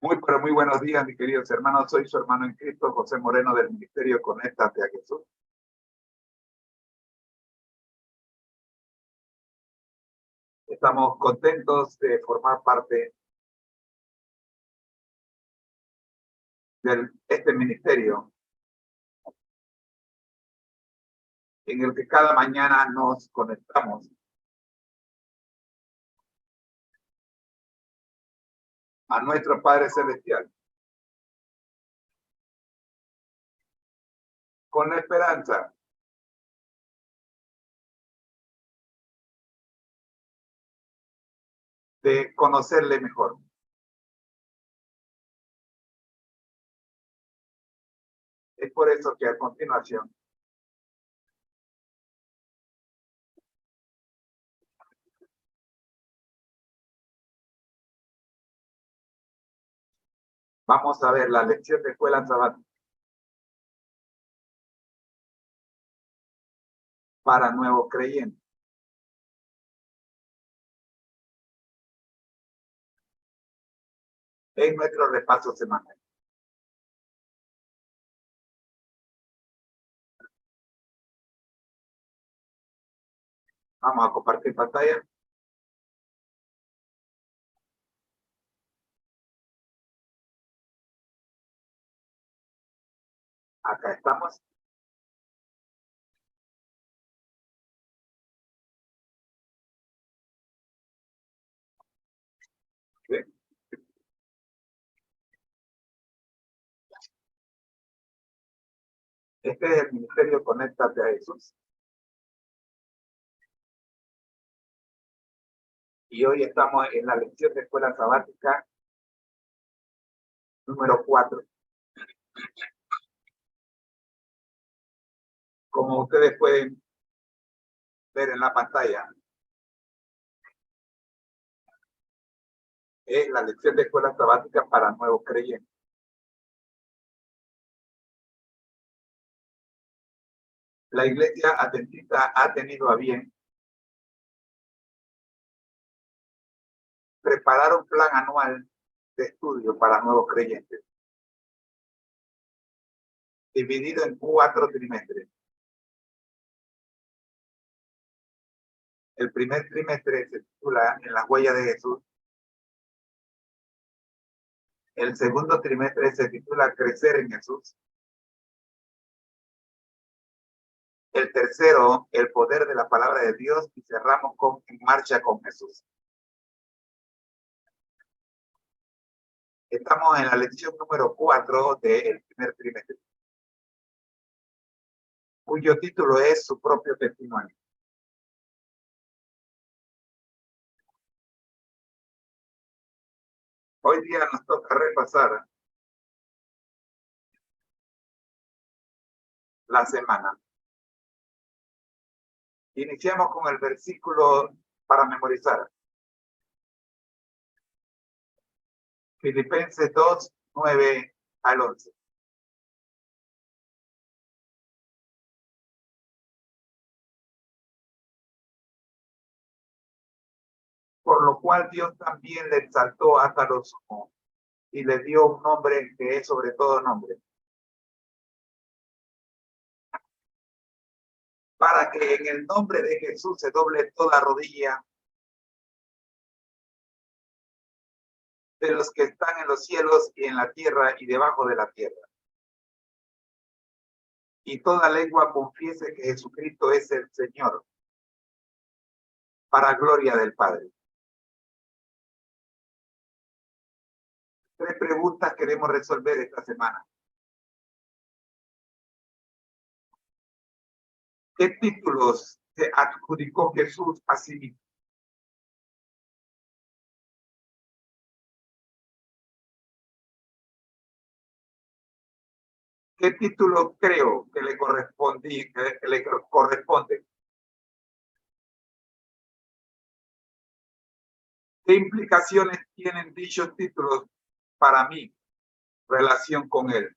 Muy, pero muy buenos días, mis queridos hermanos. Soy su hermano en Cristo, José Moreno, del Ministerio Conéctate a Jesús. Estamos contentos de formar parte de este ministerio en el que cada mañana nos conectamos a nuestro Padre Celestial con la esperanza de conocerle mejor. Es por eso que a continuación vamos a ver la lección de escuela sabática para nuevos creyentes. En nuestro repaso semanal. Vamos a compartir pantalla. Acá estamos. ¿Sí? Este es el Ministerio Conéctate a Jesús. Y hoy estamos en la lección de escuela sabática número 4. Como ustedes pueden ver en la pantalla, es la lección de escuela sabática para nuevos creyentes. La Iglesia Adventista ha tenido a bien preparar un plan anual de estudio para nuevos creyentes, dividido en 4 trimestres. El primer trimestre se titula En las huellas de Jesús. El segundo trimestre se titula Crecer en Jesús. El tercero, El poder de la palabra de Dios, y cerramos con En marcha con Jesús. Estamos en la lección número 4 del primer trimestre, cuyo título es Su propio testimonio. Hoy día nos toca repasar la semana. Iniciamos con el versículo para memorizar. Filipenses 2, 9 al 11. Por lo cual Dios también le exaltó hasta lo sumo y le dio un nombre que es sobre todo nombre, para que en el nombre de Jesús se doble toda rodilla de los que están en los cielos y en la tierra y debajo de la tierra. Y toda lengua confiese que Jesucristo es el Señor, para gloria del Padre. 3 preguntas queremos resolver esta semana. ¿Qué títulos se adjudicó Jesús a sí mismo? ¿Qué título creo que le corresponde? ¿Qué implicaciones tienen dichos títulos para mi relación con él?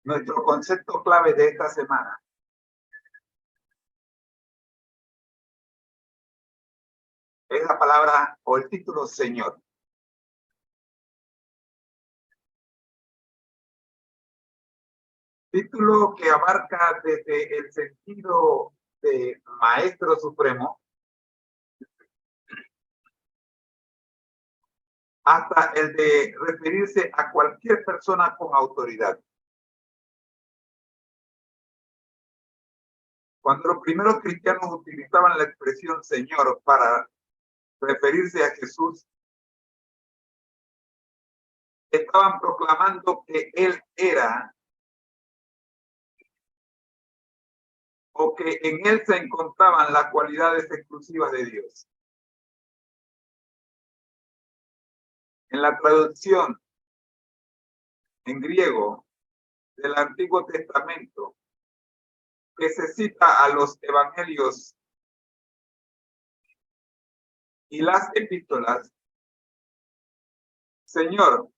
Nuestro concepto clave de esta semana es la palabra o el título Señor. Título que abarca desde el sentido de Maestro Supremo hasta el de referirse a cualquier persona con autoridad. Cuando los primeros cristianos utilizaban la expresión Señor para referirse a Jesús, estaban proclamando que Él era o que en Él se encontraban las cualidades exclusivas de Dios. En la traducción en griego del Antiguo Testamento, que se cita a los evangelios y las epístolas, Señor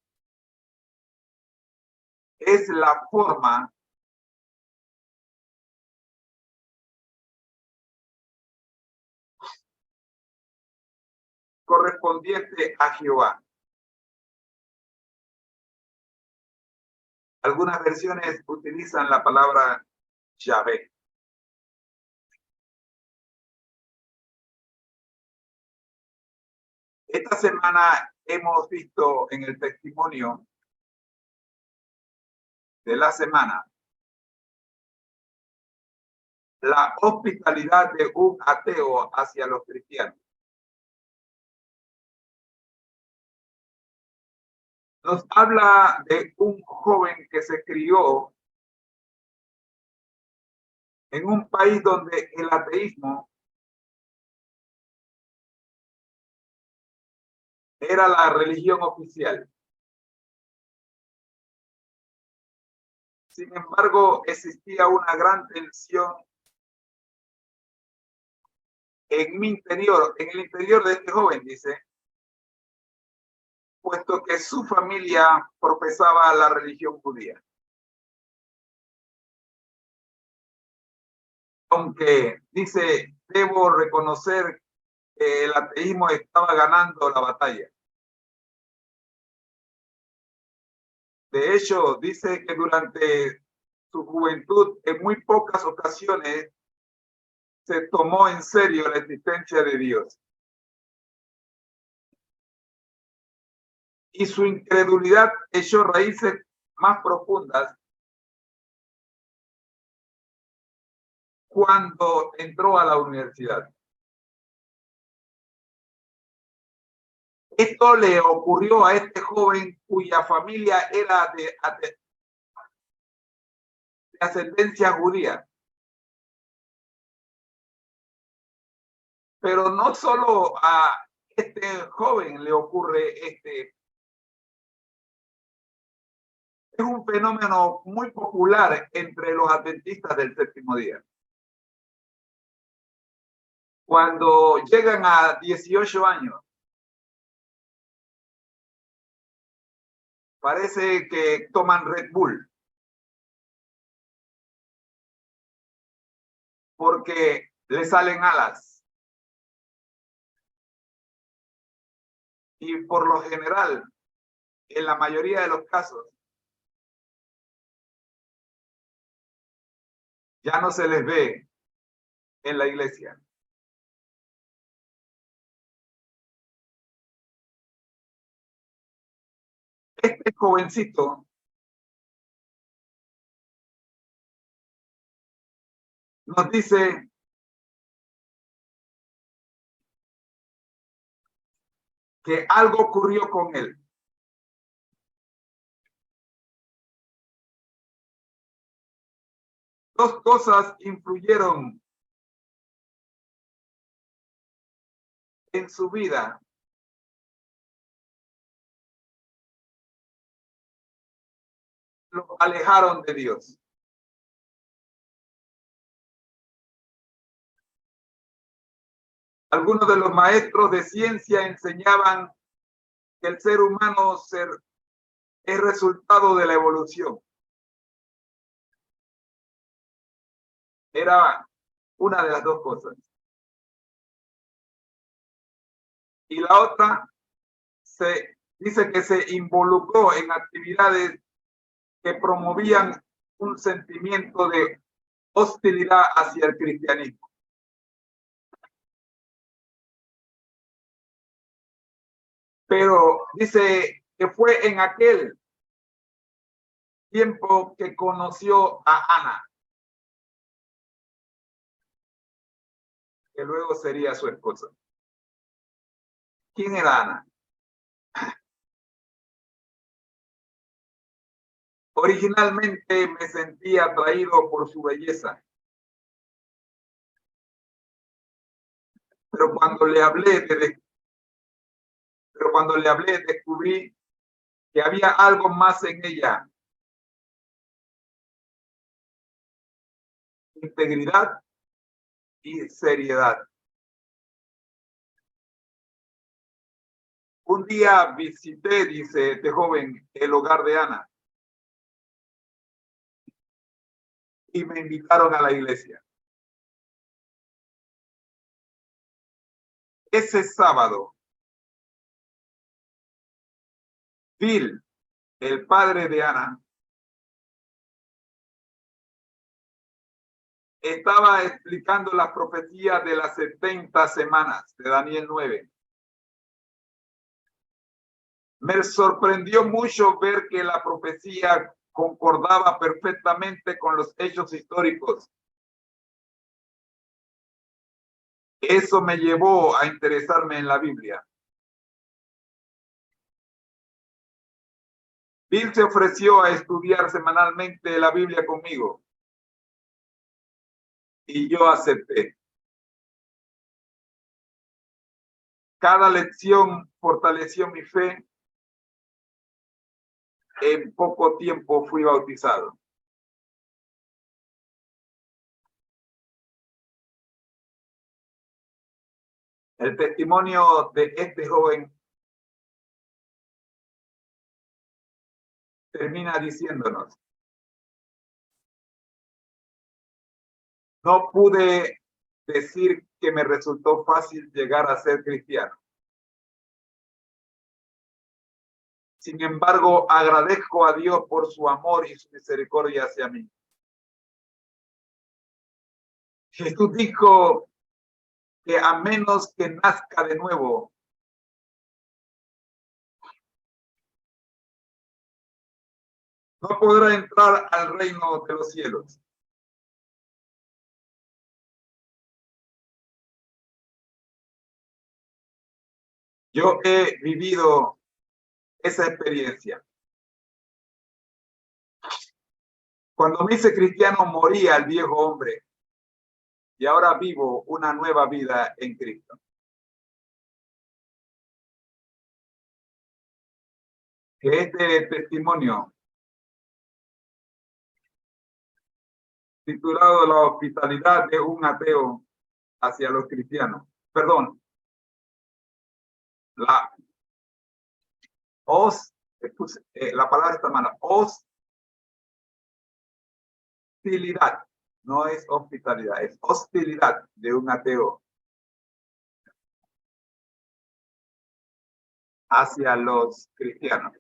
es la forma correspondiente a Jehová. Algunas versiones utilizan la palabra Yahvé. Esta semana hemos visto en el testimonio de la semana la hospitalidad de un ateo hacia los cristianos. Nos habla de un joven que se crió en un país donde el ateísmo era la religión oficial. Sin embargo, existía una gran tensión en mi interior, en el interior de este joven, dice, puesto que su familia profesaba la religión judía. Aunque dice, debo reconocer que el ateísmo estaba ganando la batalla. De hecho, dice que durante su juventud, en muy pocas ocasiones, se tomó en serio la existencia de Dios. Y su incredulidad echó raíces más profundas cuando entró a la universidad. Esto le ocurrió a este joven cuya familia era de ascendencia judía. Pero no solo a este joven le ocurre es un fenómeno muy popular entre los adventistas del séptimo día. Cuando llegan a 18 años, parece que toman Red Bull. Porque le salen alas. Y por lo general, en la mayoría de los casos, ya no se les ve en la iglesia. Este jovencito nos dice que algo ocurrió con él. Dos cosas influyeron en su vida. Lo alejaron de Dios. Algunos de los maestros de ciencia enseñaban que el ser humano es resultado de la evolución. Era una de las dos cosas. Y la otra, se dice que se involucró en actividades que promovían un sentimiento de hostilidad hacia el cristianismo. Pero dice que fue en aquel tiempo que conoció a Ana, que luego sería su esposa. ¿Quién era Ana? Originalmente me sentí atraído por su belleza, pero cuando le hablé, descubrí que había algo más en ella: integridad y seriedad. Un día visité, dice este joven, el hogar de Ana y me invitaron a la iglesia. Ese sábado, Bill, el padre de Ana, estaba explicando la profecía de las 70 semanas de Daniel 9. Me sorprendió mucho ver que la profecía concordaba perfectamente con los hechos históricos. Eso me llevó a interesarme en la Biblia. Bill se ofreció a estudiar semanalmente la Biblia conmigo y yo acepté. Cada lección fortaleció mi fe. En poco tiempo fui bautizado. El testimonio de este joven termina diciéndonos: no pude decir que me resultó fácil llegar a ser cristiano. Sin embargo, agradezco a Dios por su amor y su misericordia hacia mí. Jesús dijo que a menos que nazca de nuevo, no podrá entrar al reino de los cielos. Yo he vivido esa experiencia. Cuando me hice cristiano, moría el viejo hombre y ahora vivo una nueva vida en Cristo. Que este testimonio, titulado La hospitalidad de un ateo hacia los cristianos, perdón, la la palabra está mala, hostilidad, no es hospitalidad, es hostilidad de un ateo hacia los cristianos.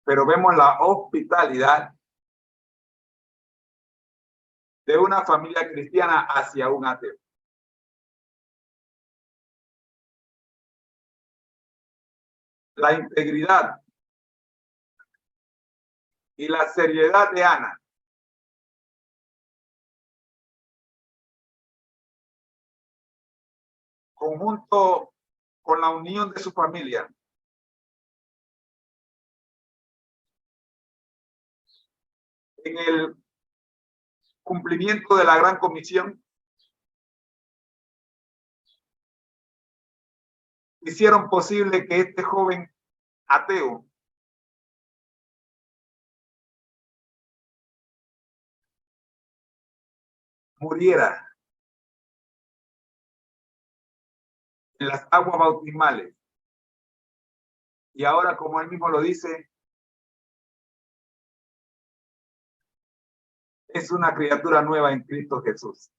Pero vemos la hospitalidad de una familia cristiana hacia un ateo. La integridad y la seriedad de Ana conjunto con la unión de su familia en el cumplimiento de la gran comisión, hicieron posible que este joven ateo muriera en las aguas bautismales Y ahora, como él mismo lo dice, es una criatura nueva en Cristo Jesús.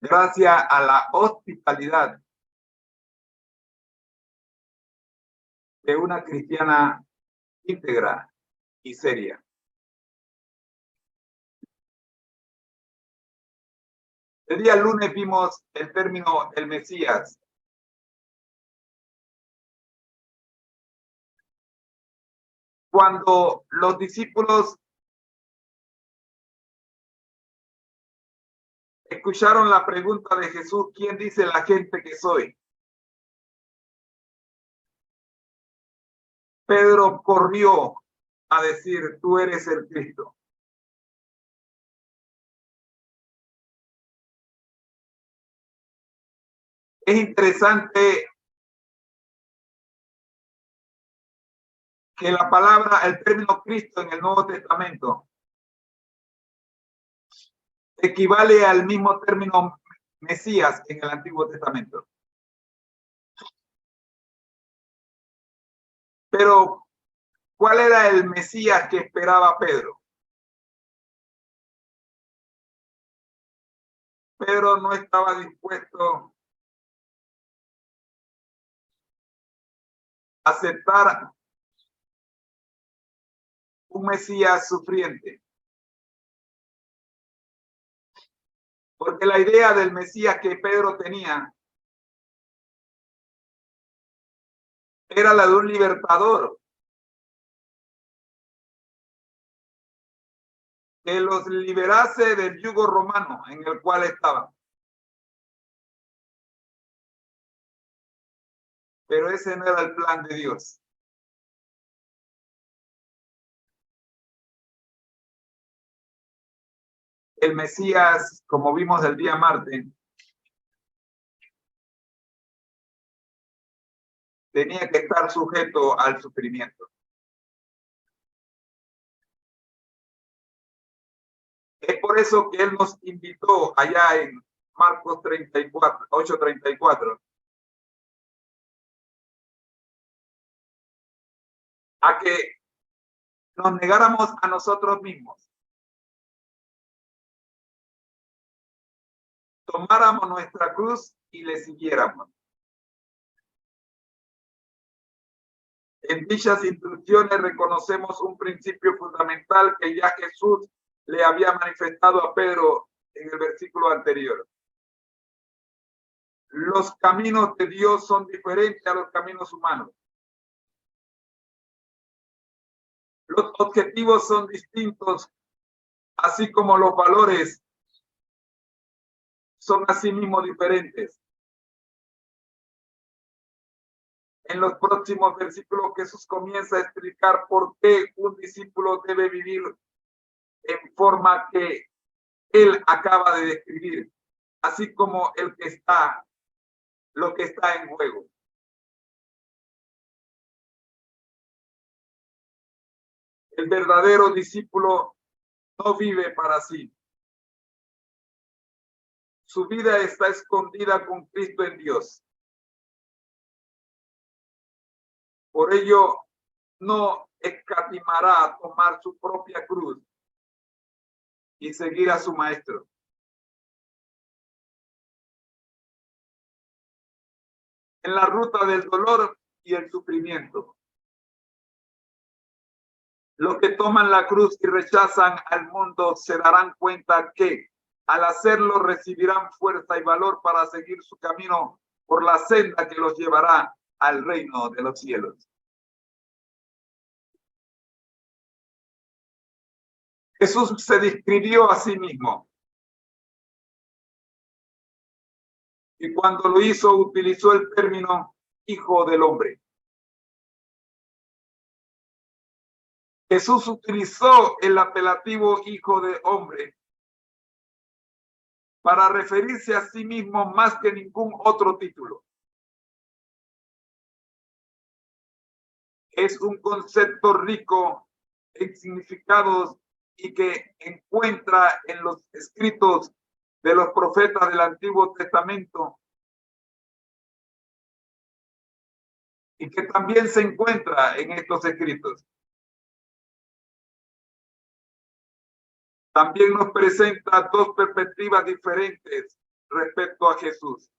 Gracias a la hospitalidad de una cristiana íntegra y seria. El día lunes vimos el término el Mesías. Cuando los discípulos escucharon la pregunta de Jesús, ¿quién dice la gente que soy? Pedro corrió a decir, tú eres el Cristo. Es interesante que la palabra, el término Cristo en el Nuevo Testamento equivale al mismo término Mesías en el Antiguo Testamento. Pero, ¿cuál era el Mesías que esperaba Pedro? Pedro no estaba dispuesto a aceptar un Mesías sufriente. Porque la idea del Mesías que Pedro tenía era la de un libertador que los liberase del yugo romano en el cual estaban. Pero ese no era el plan de Dios. El Mesías, como vimos el día martes, tenía que estar sujeto al sufrimiento. Es por eso que Él nos invitó allá en Marcos 34, 8:34, a que nos negáramos a nosotros mismos, tomáramos nuestra cruz y le siguiéramos. En dichas instrucciones reconocemos un principio fundamental que ya Jesús le había manifestado a Pedro en el versículo anterior. Los caminos de Dios son diferentes a los caminos humanos. Los objetivos son distintos, así como los valores son asimismo diferentes. En los próximos versículos Jesús comienza a explicar por qué un discípulo debe vivir en forma que él acaba de describir, así como el que está, lo que está en juego. El verdadero discípulo no vive para sí. Su vida está escondida con Cristo en Dios. Por ello, no escatimará a tomar su propia cruz y seguir a su maestro. En la ruta del dolor y el sufrimiento. Los que toman la cruz y rechazan al mundo se darán cuenta que al hacerlo recibirán fuerza y valor para seguir su camino por la senda que los llevará al reino de los cielos. Jesús se describió a sí mismo. Y cuando lo hizo, utilizó el término Hijo del Hombre. Jesús utilizó el apelativo Hijo de Hombre para referirse a sí mismo más que ningún otro título. Es un concepto rico en significados y que encuentra en los escritos de los profetas del Antiguo Testamento y que también se encuentra en estos escritos. También nos presenta dos perspectivas diferentes respecto a Jesús.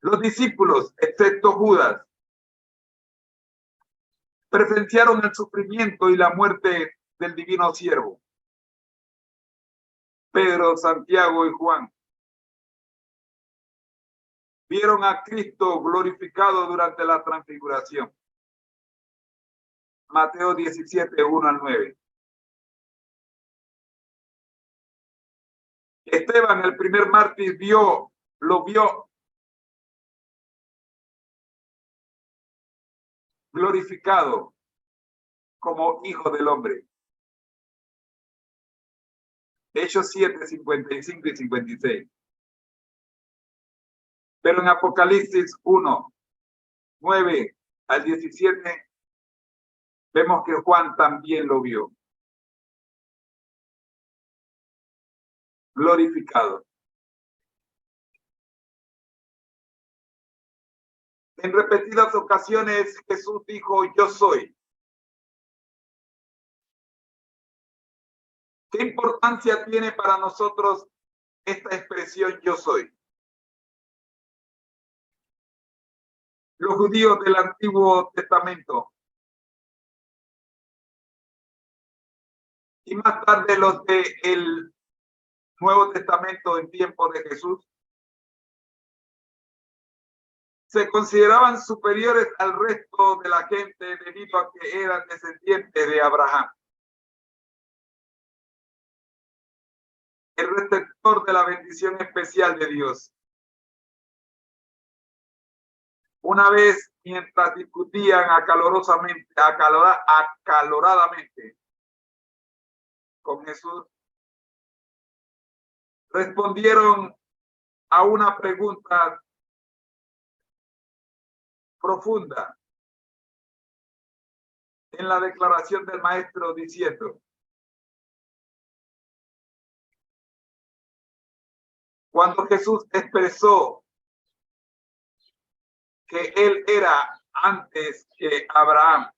Los discípulos, excepto Judas, presenciaron el sufrimiento y la muerte del divino siervo. Pedro, Santiago y Juan vieron a Cristo glorificado durante la transfiguración. Mateo 17, 1 al 9. Esteban, el primer mártir, lo vio glorificado como hijo del hombre. Hechos 7, 55 y 56. Pero en Apocalipsis 1, 9 al 17, vemos que Juan también lo vio glorificado. En repetidas ocasiones Jesús dijo, yo soy. ¿Qué importancia tiene para nosotros esta expresión yo soy? Los judíos del Antiguo Testamento y más tarde los del Nuevo Testamento en tiempo de Jesús se consideraban superiores al resto de la gente debido a que eran descendientes de Abraham, el receptor de la bendición especial de Dios. Una vez, mientras discutían acaloradamente con Jesús, respondieron a una pregunta profunda en la declaración del maestro diciendo, cuando Jesús expresó que él era antes que Abraham,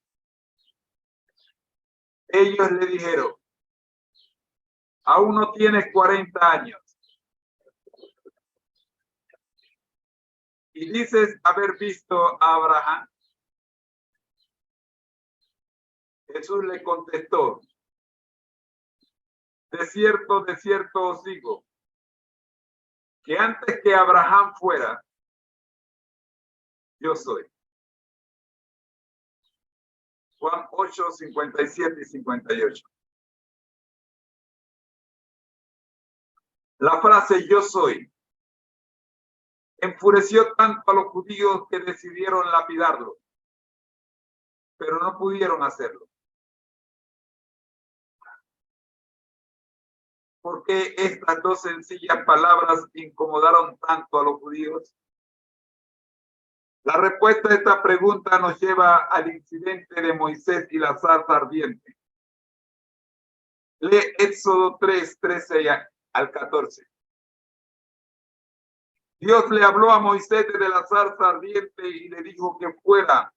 ellos le dijeron, aún no tienes 40 años y dices haber visto a Abraham. Jesús le contestó, de cierto os digo, que antes que Abraham fuera, yo soy. Juan 8, 57 y 58. La frase yo soy enfureció tanto a los judíos que decidieron lapidarlo, pero no pudieron hacerlo. ¿Por qué estas dos sencillas palabras incomodaron tanto a los judíos? La respuesta a esta pregunta nos lleva al incidente de Moisés y la zarza ardiente. Lee Éxodo 3, 13 al 14. Dios le habló a Moisés desde la zarza ardiente y le dijo que fuera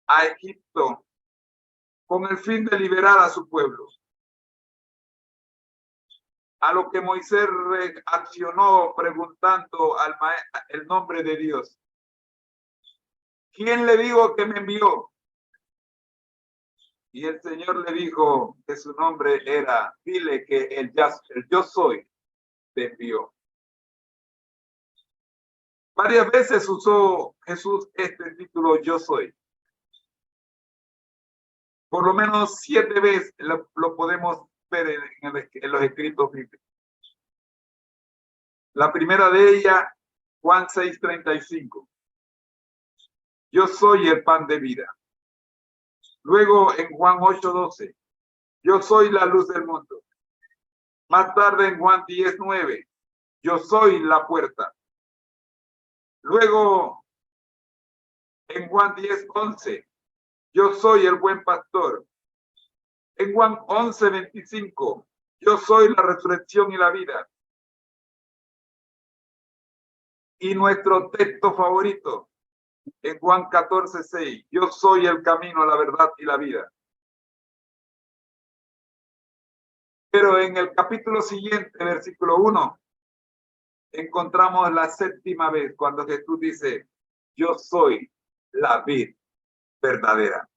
a Egipto con el fin de liberar a su pueblo. A lo que Moisés reaccionó preguntando el nombre de Dios. ¿Quién le dijo que me envió? Y el Señor le dijo que su nombre era, dile que el yo soy te envió. Varias veces usó Jesús este título, yo soy. Por lo menos 7 veces lo podemos ver en los escritos bíblicos. La primera de ellas, Juan 6:35. Yo soy el pan de vida. Luego en Juan 8:12. Yo soy la luz del mundo. Más tarde en Juan 10:9. Yo soy la puerta. Luego en Juan 10:11. Yo soy el buen pastor. En Juan 11:25. Yo soy la resurrección y la vida. Y nuestro texto favorito en Juan 14:6, yo soy el camino, la verdad y la vida. Pero en el capítulo siguiente, versículo 1, encontramos la séptima vez cuando Jesús dice, yo soy la vid verdadera.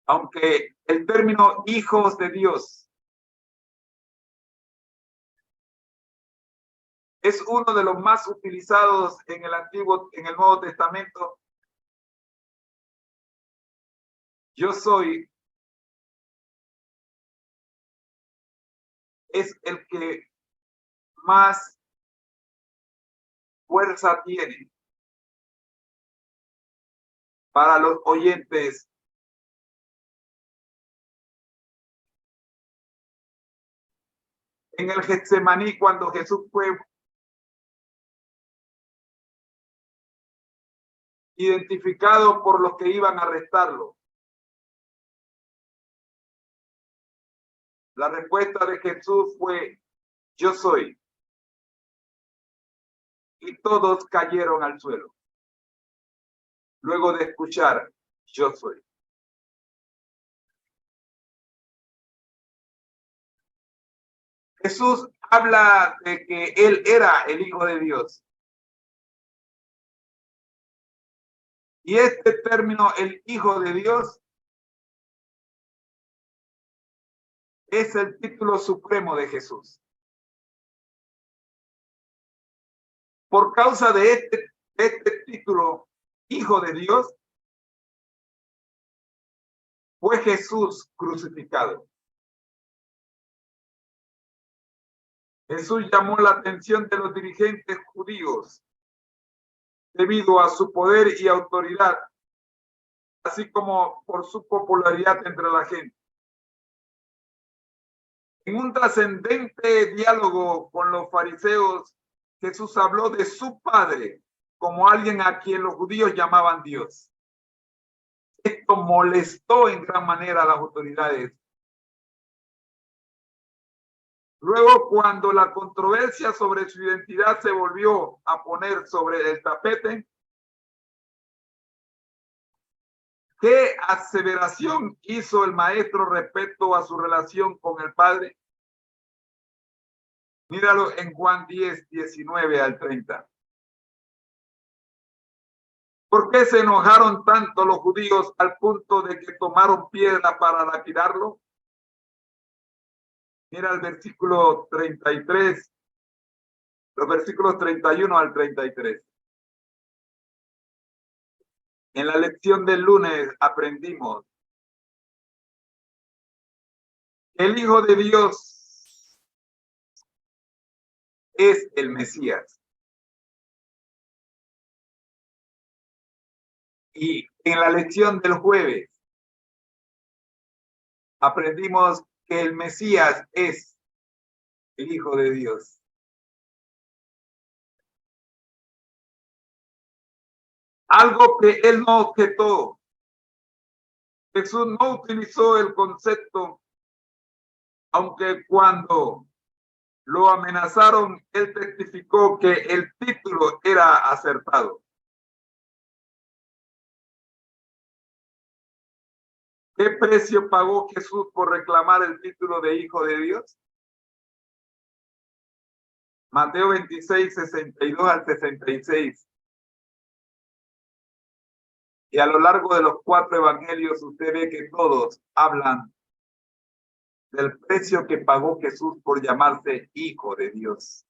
Aunque el término hijos de Dios es uno de los más utilizados en el Nuevo Testamento, yo soy es el que más fuerza tiene para los oyentes. En el Getsemaní, cuando Jesús fue identificado por los que iban a arrestarlo, la respuesta de Jesús fue, yo soy. Y todos cayeron al suelo, luego de escuchar, yo soy. Jesús habla de que él era el Hijo de Dios. Y este término, el Hijo de Dios, es el título supremo de Jesús. Por causa de este título, Hijo de Dios, fue Jesús crucificado. Jesús llamó la atención de los dirigentes judíos debido a su poder y autoridad, así como por su popularidad entre la gente. En un trascendente diálogo con los fariseos, Jesús habló de su Padre como alguien a quien los judíos llamaban Dios. Esto molestó en gran manera a las autoridades. Luego, cuando la controversia sobre su identidad se volvió a poner sobre el tapete, ¿qué aseveración hizo el maestro respecto a su relación con el Padre? Míralo en Juan 10, 19 al 30. ¿Por qué se enojaron tanto los judíos al punto de que tomaron piedra para lapidarlo? Mira el versículo 33, los versículos 31 al 33. En la lección del lunes aprendimos que el Hijo de Dios es el Mesías. Y en la lección del jueves aprendimos que el Mesías es el Hijo de Dios. Algo que él no objetó. Jesús no utilizó el concepto, aunque cuando lo amenazaron, él testificó que el título era acertado. ¿Qué precio pagó Jesús por reclamar el título de Hijo de Dios? Mateo 26, 62 al 66. Y a lo largo de los 4 evangelios usted ve que todos hablan del precio que pagó Jesús por llamarse Hijo de Dios.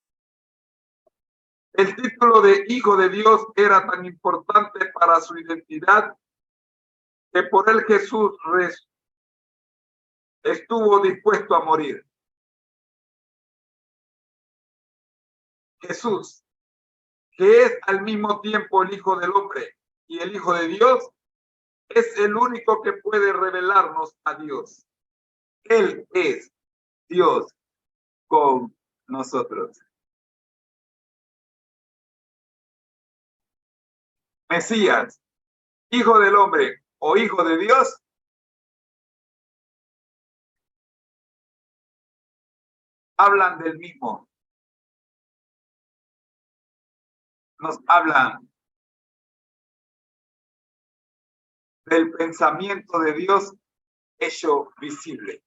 El título de Hijo de Dios era tan importante para su identidad que por él Jesús estuvo dispuesto a morir. Jesús, que es al mismo tiempo el Hijo del Hombre y el Hijo de Dios, es el único que puede revelarnos a Dios. Él es Dios con nosotros. Mesías, Hijo del Hombre o Hijo de Dios, hablan del mismo. Nos hablan del pensamiento de Dios hecho visible.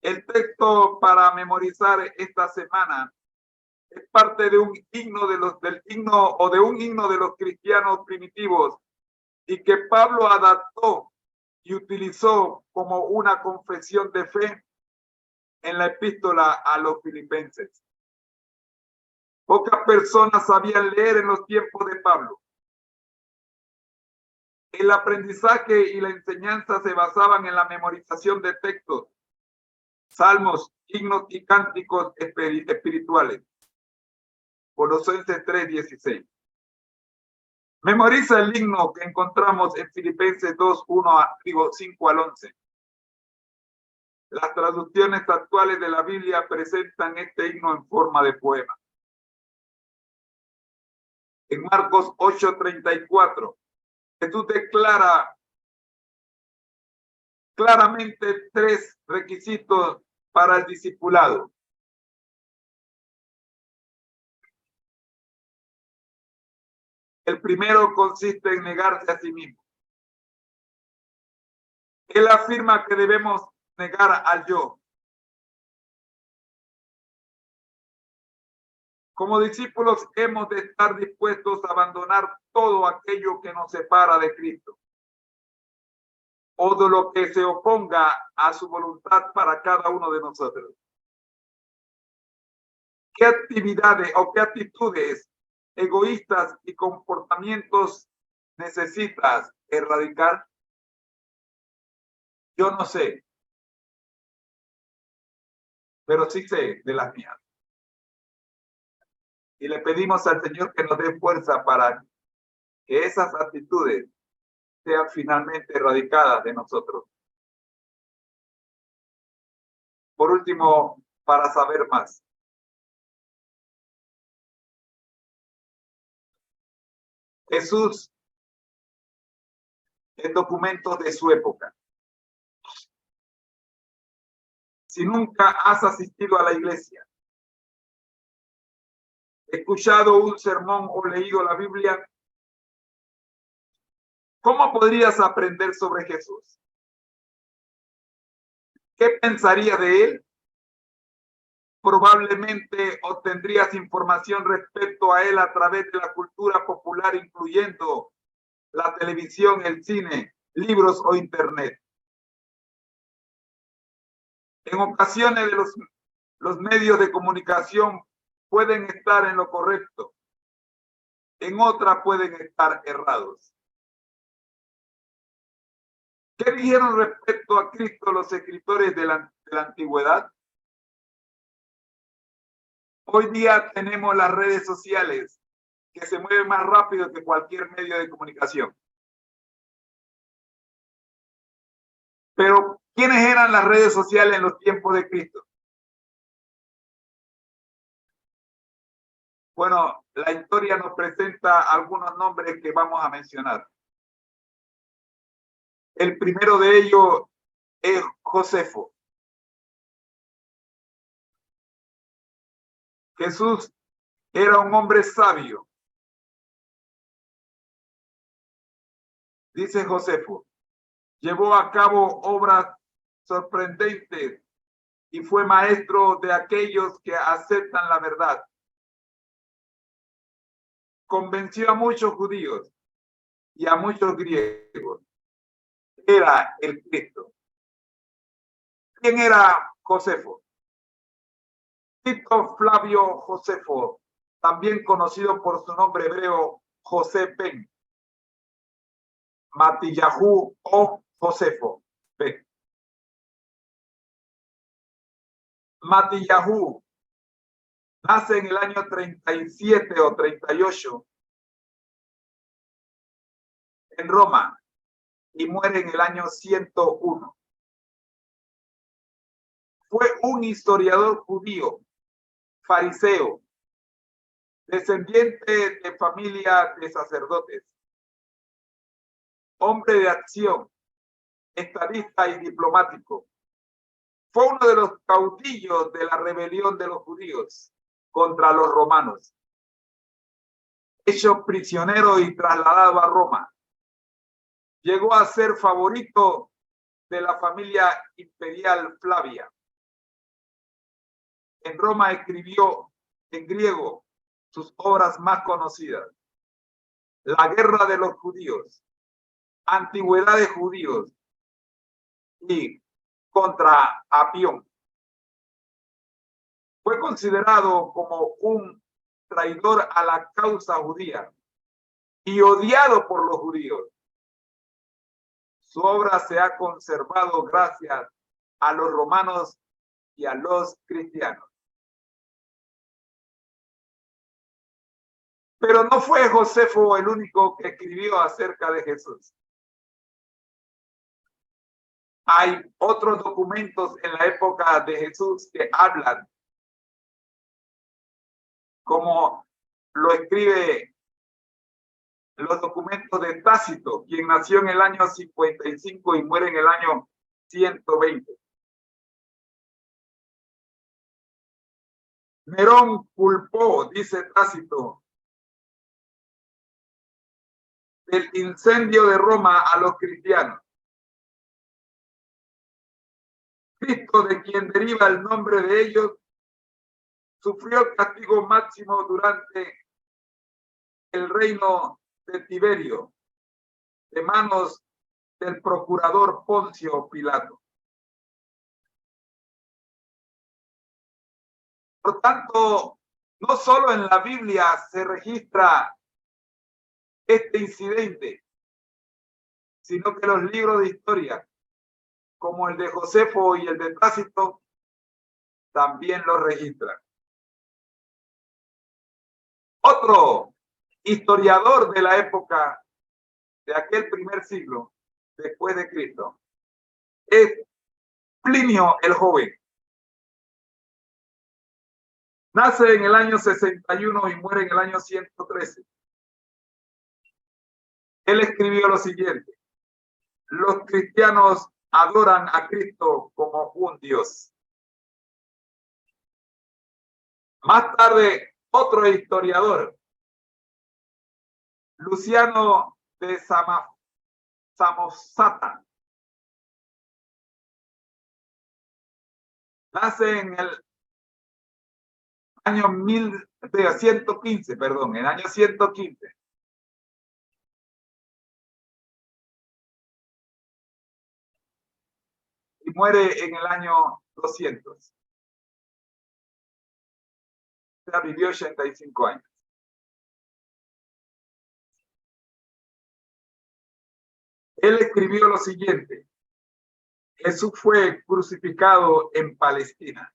El texto para memorizar esta semana es parte de un himno de un himno de los cristianos primitivos y que Pablo adaptó y utilizó como una confesión de fe en la epístola a los filipenses. Pocas personas sabían leer en los tiempos de Pablo. El aprendizaje y la enseñanza se basaban en la memorización de textos, salmos, himnos y cánticos espirituales. Colosenses 3:16. Memoriza el himno que encontramos en Filipenses 5 al 11. Las traducciones actuales de la Biblia presentan este himno en forma de poema. En Marcos 8:34, Jesús declara claramente 3 requisitos para el discipulado. El primero consiste en negarse a sí mismo. Él afirma que debemos negar al yo. Como discípulos hemos de estar dispuestos a abandonar todo aquello que nos separa de Cristo o de lo que se oponga a su voluntad para cada uno de nosotros. ¿Qué actividades o qué actitudes egoístas y comportamientos necesitas erradicar? Yo no sé, pero sí sé de las mías. Y le pedimos al Señor que nos dé fuerza para que esas actitudes sean finalmente erradicadas de nosotros. Por último, para saber más. Jesús, en documentos de su época. Si nunca has asistido a la iglesia, escuchado un sermón o leído la Biblia, ¿cómo podrías aprender sobre Jesús? ¿Qué pensaría de él? Probablemente obtendrías información respecto a él a través de la cultura popular, incluyendo la televisión, el cine, libros o internet. En ocasiones los medios de comunicación pueden estar en lo correcto, en otras pueden estar errados. ¿Qué dijeron respecto a Cristo los escritores de la antigüedad? Hoy día tenemos las redes sociales que se mueven más rápido que cualquier medio de comunicación. Pero, ¿quiénes eran las redes sociales en los tiempos de Cristo? Bueno, la historia nos presenta algunos nombres que vamos a mencionar. El primero de ellos es Josefo. Jesús era un hombre sabio. Dice Josefo, llevó a cabo obras sorprendentes y fue maestro de aquellos que aceptan la verdad. Convenció a muchos judíos y a muchos griegos. Era el Cristo. ¿Quién era Josefo? Tito Flavio Josefo, también conocido por su nombre hebreo José Ben, Matillahu o Josefo Ben. Matillahu nace en el año 37 o 38 en Roma y muere en el año 101. Fue un historiador judío, fariseo, descendiente de familia de sacerdotes, hombre de acción, estadista y diplomático. fue uno de los caudillos de la rebelión de los judíos contra los romanos. Hecho prisionero y trasladado a Roma, llegó a ser favorito de la familia imperial Flavia. En Roma escribió en griego sus obras más conocidas: La guerra de los judíos, Antigüedad de judíos y Contra Apión. Fue considerado como un traidor a la causa judía y odiado por los judíos. Su obra se ha conservado gracias a los romanos y a los cristianos. Pero no fue Josefo el único que escribió acerca de Jesús. Hay otros documentos en la época de Jesús que hablan, como lo escribe los documentos de Tácito, quien nació en el año 55 y muere en el año 120. Nerón culpó, dice Tácito, del incendio de Roma a los cristianos. Cristo, de quien deriva el nombre de ellos, sufrió el castigo máximo durante el reino de Tiberio, de manos del procurador Poncio Pilato. Por tanto, no solo en la Biblia se registra este incidente, sino que los libros de historia, como el de Josefo y el de Tácito, también lo registran. Otro historiador de la época de aquel primer siglo después de Cristo es Plinio el Joven. Nace en el año 61 y muere en el año 113. Él escribió lo siguiente: los cristianos adoran a Cristo como un Dios. Más tarde, otro historiador, Luciano de Samosata, nace en el año 115, en el año 115. Y muere en el año 200. O sea, vivió 85 años. Él escribió lo siguiente: Jesús fue crucificado en Palestina.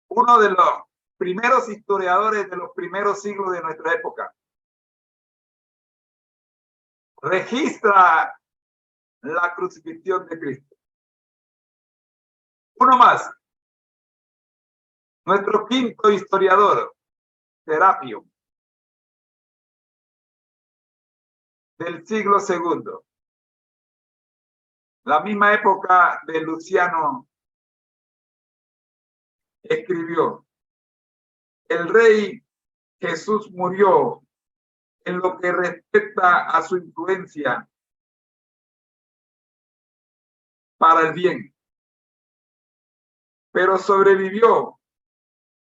Uno de los primeros historiadores de los primeros siglos de nuestra época registra la crucifixión de Cristo. Uno más, nuestro quinto historiador, Serapio, del siglo II, la misma época de Luciano, escribió: el rey Jesús murió en lo que respecta a su influencia para el bien, pero sobrevivió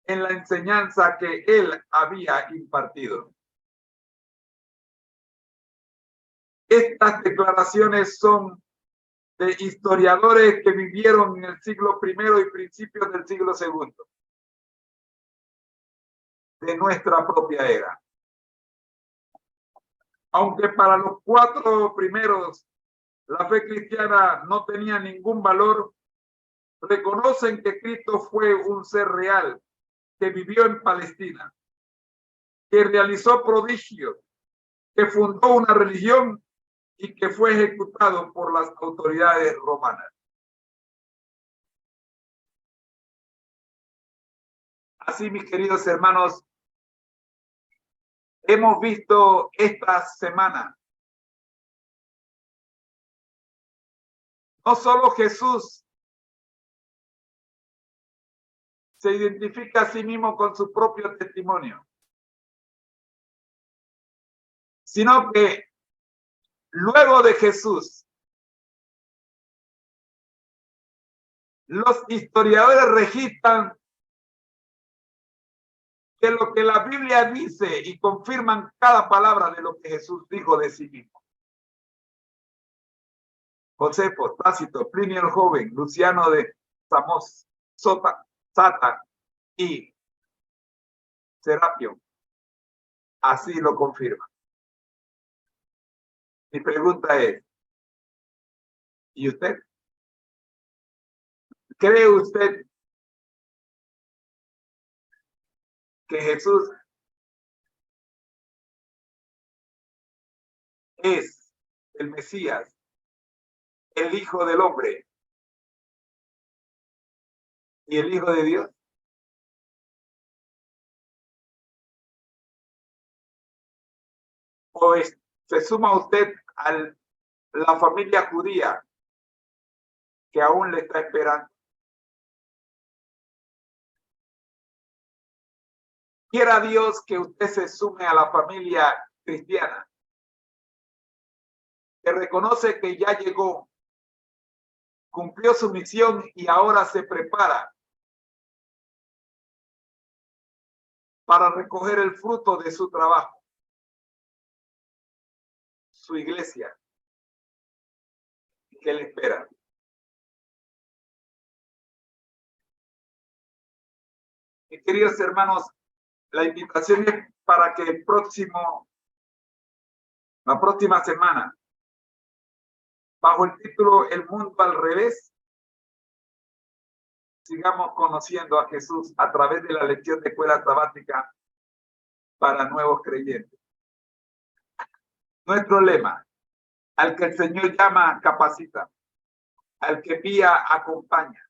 en la enseñanza que él había impartido. Estas declaraciones son de historiadores que vivieron en el siglo I y principios del siglo II de nuestra propia era. Aunque para los 4 primeros la fe cristiana no tenía ningún valor, reconocen que Cristo fue un ser real que vivió en Palestina, que realizó prodigios, que fundó una religión y que fue ejecutado por las autoridades romanas. Así, mis queridos hermanos, hemos visto esta semana No solo Jesús se identifica a sí mismo con su propio testimonio, sino que luego de Jesús, los historiadores registran que lo que la Biblia dice y confirman cada palabra de lo que Jesús dijo de sí mismo. Josefo, Tácito, Plinio el Joven, Luciano de Samos, Sata y Serapio, así lo confirman. Mi pregunta es, ¿y usted? ¿Cree usted que Jesús es el Mesías, el Hijo del Hombre y el Hijo de Dios? ¿O se suma usted a la familia judía que aún le está esperando? Quiera Dios que usted se sume a la familia cristiana, que reconoce que ya llegó, cumplió su misión y ahora se prepara para recoger el fruto de su trabajo, su iglesia, que le espera. Mis queridos hermanos, la invitación es para que la próxima semana, bajo el título El mundo al revés, sigamos conociendo a Jesús a través de la lección de escuela sabática para nuevos creyentes. Nuestro lema: al que el Señor llama, capacita; al que envía, acompaña.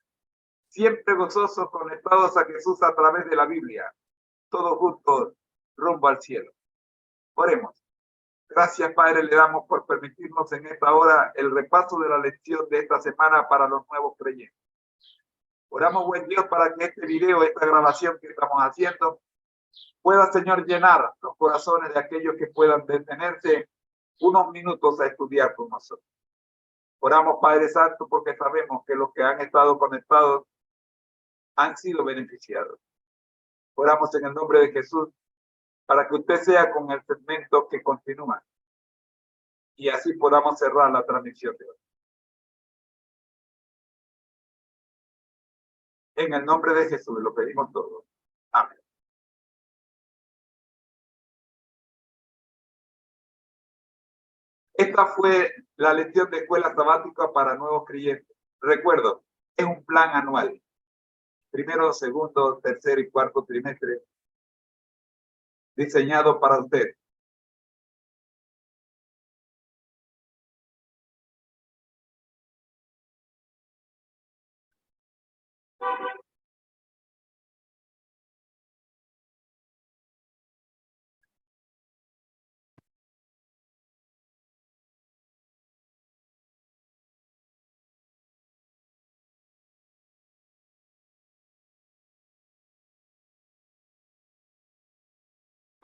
Siempre gozosos, conectados a Jesús a través de la Biblia, todos juntos rumbo al cielo. Oremos. Gracias, Padre, le damos por permitirnos en esta hora el repaso de la lección de esta semana para los nuevos creyentes. Oramos, buen Dios, para que este video, esta grabación que estamos haciendo, pueda, Señor, llenar los corazones de aquellos que puedan detenerse unos minutos a estudiar con nosotros. Oramos, Padre Santo, porque sabemos que los que han estado conectados han sido beneficiados. Oramos en el nombre de Jesús para que usted sea con el segmento que continúa y así podamos cerrar la transmisión de hoy. En el nombre de Jesús lo pedimos todo. Amén. Esta fue la lección de escuela sabática para nuevos creyentes. Recuerdo, es un plan anual. Primero, segundo, tercer y cuarto trimestre, diseñado para usted.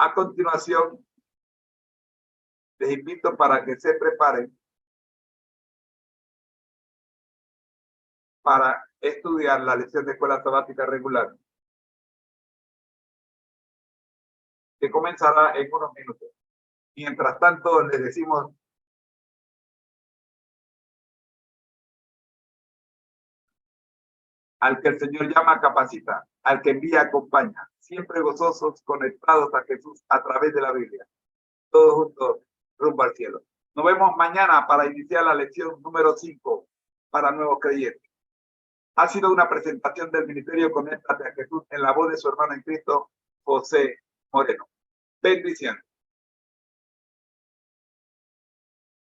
A continuación, les invito para que se preparen para estudiar la lección de escuela sabática regular, que comenzará en unos minutos. Mientras tanto, les decimos: al que el Señor llama, capacita; al que envía, acompaña. Siempre gozosos, conectados a Jesús a través de la Biblia. Todos juntos, rumbo al cielo. Nos vemos mañana para iniciar la lección número 5 para nuevos creyentes. Ha sido una presentación del Ministerio Conéctate a Jesús en la voz de su hermano en Cristo, José Moreno. Bendiciones.